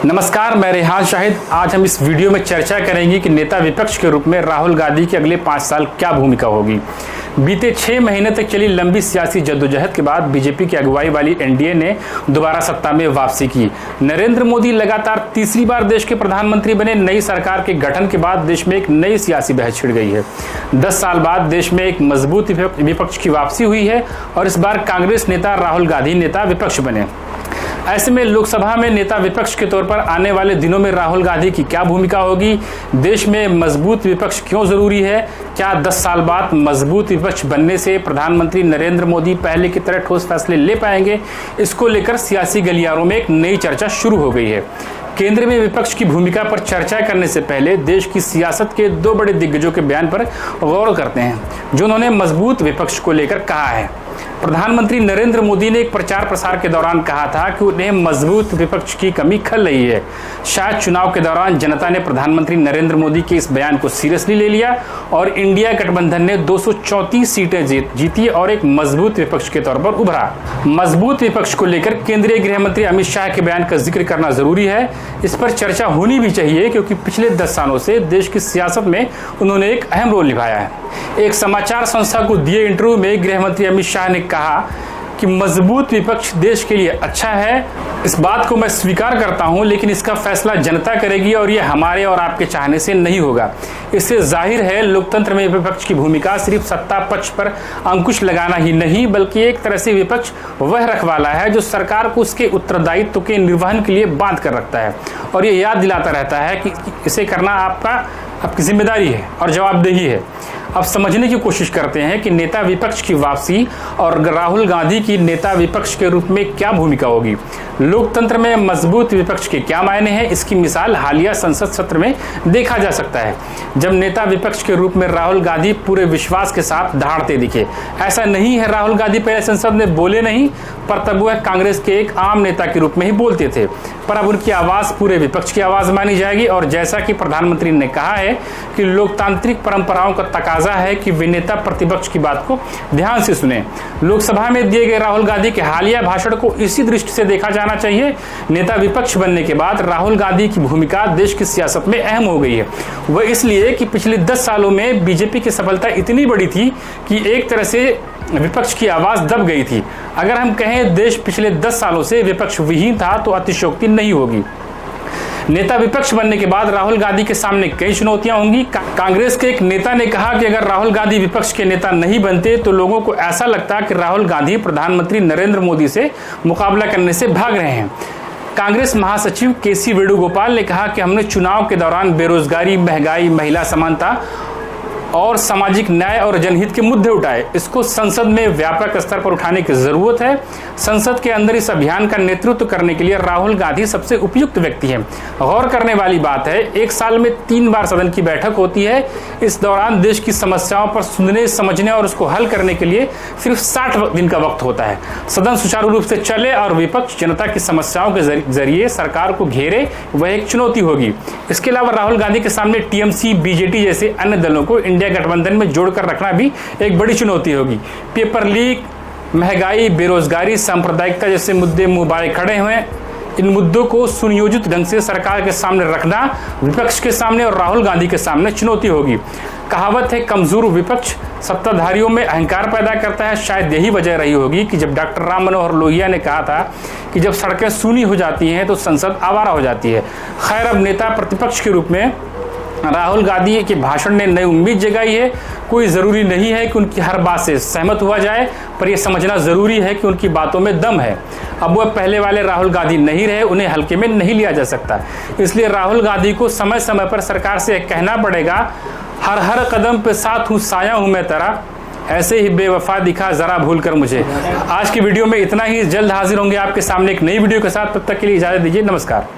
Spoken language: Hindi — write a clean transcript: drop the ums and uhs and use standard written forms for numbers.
नमस्कार, मैं रेहान शाहिद। आज हम इस वीडियो में चर्चा करेंगे कि नेता विपक्ष के रूप में राहुल गांधी की अगले 5 साल क्या भूमिका होगी। बीते 6 महीने तक चली लंबी सियासी जद्दोजहद के बाद बीजेपी की अगुवाई वाली एनडीए ने दोबारा सत्ता में वापसी की। नरेंद्र मोदी लगातार तीसरी बार देश के प्रधानमंत्री बने। नई सरकार के गठन के बाद देश में एक नई सियासी बहस छिड़ गई है। 10 साल बाद देश में एक मजबूत विपक्ष की वापसी हुई है और इस बार कांग्रेस नेता राहुल गांधी नेता विपक्ष बने। ऐसे में लोकसभा में नेता विपक्ष के तौर पर आने वाले दिनों में राहुल गांधी की क्या भूमिका होगी, देश में मजबूत विपक्ष क्यों जरूरी है, क्या 10 साल बाद मजबूत विपक्ष बनने से प्रधानमंत्री नरेंद्र मोदी पहले की तरह ठोस फैसले ले पाएंगे, इसको लेकर सियासी गलियारों में एक नई चर्चा शुरू हो गई है। केंद्र में विपक्ष की भूमिका पर चर्चा करने से पहले देश की सियासत के 2 बड़े दिग्गजों के बयान पर गौर करते हैं, जो उन्होंने मजबूत विपक्ष को लेकर कहा है। प्रधानमंत्री नरेंद्र मोदी ने एक प्रचार प्रसार के दौरान कहा था कि उन्हें मजबूत विपक्ष की कमी खल रही है। शायद चुनाव के दौरान जनता ने प्रधानमंत्री नरेंद्र मोदी के इस बयान को सीरियसली ले लिया और इंडिया गठबंधन ने 234 सीटें जीती और एक मजबूत विपक्ष के तौर पर उभरा। मजबूत विपक्ष को लेकर केंद्रीय गृह मंत्री अमित शाह के बयान का जिक्र करना जरूरी है। इस पर चर्चा होनी भी चाहिए क्योंकि पिछले 10 सालों से देश की सियासत में उन्होंने एक अहम रोल निभाया है। एक समाचार संस्था को दिए इंटरव्यू में गृह मंत्री अमित शाह ने कहा कि मजबूत विपक्ष देश के लिए अच्छा है। इस बात को मैं स्वीकार करता हूं, लेकिन इसका फैसला जनता करेगी और यह हमारे और आपके चाहने से नहीं होगा। इससे जाहिर है लोकतंत्र में विपक्ष की भूमिका सिर्फ सत्ता पक्ष पर अंकुश लगाना ही नहीं, बल्कि एक तरह से विपक्ष वह रखवाला है जो सरकार को उसके उत्तरदायित्व के निर्वहन के लिए बांध कर रखता है और ये याद दिलाता रहता है कि इसे करना आपकी जिम्मेदारी है और जवाबदेही है। अब समझने की कोशिश करते हैं कि नेता विपक्ष की वापसी और राहुल गांधी की नेता विपक्ष के रूप में क्या भूमिका होगी। लोकतंत्र में मजबूत विपक्ष के क्या मायने हैं, इसकी मिसाल हालिया संसद सत्र में देखा जा सकता है, जब नेता विपक्ष के रूप में राहुल गांधी पूरे विश्वास के साथ दहाड़ते दिखे। ऐसा नहीं है राहुल गांधी पहले संसद में बोले नहीं, पर तब वह कांग्रेस के एक आम नेता के रूप में ही बोलते थे, पर अब उनकी आवाज पूरे विपक्ष की आवाज मानी जाएगी। और जैसा कि प्रधानमंत्री ने कहा है कि लोकतांत्रिक परंपराओं का तकाजा है कि वे नेता प्रतिपक्ष की बात को ध्यान से सुने। लोकसभा में दिए गए राहुल गांधी के हालिया भाषण को इसी दृष्टि से देखा जाना चाहिए। नेता विपक्ष बनने के बाद राहुल गांधी की भूमिका देश की सियासत में अहम हो गई है। वह इसलिए कि पिछले 10 सालों में बीजेपी की सफलता इतनी बड़ी थी कि एक तरह से विपक्ष की आवाज दब गई थी। अगर हम कहें देश पिछले 10 सालों से विपक्ष विहीन था तो अतिशयोक्ति नहीं होगी। नेता विपक्ष बनने के बाद राहुल गांधी के सामने कई चुनौतियां होंगी। कांग्रेस के एक नेता ने कहा कि अगर राहुल गांधी विपक्ष के नेता नहीं बनते तो लोगों को ऐसा लगता कि राहुल गांधी प्रधानमंत्री नरेंद्र मोदी से मुकाबला करने से भाग रहे हैं। कांग्रेस महासचिव केसी वेणुगोपाल ने कहा कि हमने चुनाव के दौरान बेरोजगारी, महंगाई, महिला समानता और सामाजिक न्याय और जनहित के मुद्दे उठाए। इसको संसद में व्यापक स्तर पर उठाने की जरूरत है। संसद के अंदर इस अभियान का नेतृत्व करने के लिए राहुल गांधी सबसे उपयुक्त व्यक्ति हैं। गौर करने वाली बात है, 1 साल में 3 बार सदन की बैठक होती है। इस दौरान देश की समस्याओं पर सुनने, समझने और उसको हल करने के लिए सिर्फ 60 दिन का वक्त होता है। सदन सुचारू रूप से चले और विपक्ष जनता की समस्याओं के जरिए सरकार को घेरे, वह एक चुनौती होगी। इसके अलावा राहुल गांधी के सामने टीएमसी, बीजेटी जैसे अन्य दलों को इंडिया गठबंधन में जोड़कर रखना भी एक बड़ी चुनौती होगी। पेपर लीक, महंगाई, बेरोजगारी, सांप्रदायिकता जैसे मुद्दे मुंह खड़े हुए। इन मुद्दों को सुनियोजित ढंग से सरकार के सामने रखना विपक्ष के सामने और राहुल गांधी के सामने चुनौती होगी। कहावत है, कमजोर विपक्ष सत्ताधारियों में अहंकार पैदा करता है। शायद यही वजह रही होगी कि जब डॉक्टर राम मनोहर लोहिया ने कहा था कि जब सड़कें सूनी हो जाती हैं तो संसद आवारा हो जाती है। खैर, अब नेता प्रतिपक्ष के रूप में राहुल गांधी के भाषण ने नई उम्मीद जगाई है। कोई ज़रूरी नहीं है कि उनकी हर बात से सहमत हुआ जाए, पर यह समझना ज़रूरी है कि उनकी बातों में दम है। अब वह पहले वाले राहुल गांधी नहीं रहे, उन्हें हल्के में नहीं लिया जा सकता। इसलिए राहुल गांधी को समय समय पर सरकार से कहना पड़ेगा, हर कदम पे साथ हूँ, साया हूँ मैं तेरा, ऐसे ही बेवफा दिखा जरा भूल कर मुझे। आज की वीडियो में इतना ही। जल्द हाजिर होंगे आपके सामने एक नई वीडियो के साथ। तब तक के लिए इजाज़त दीजिए। नमस्कार।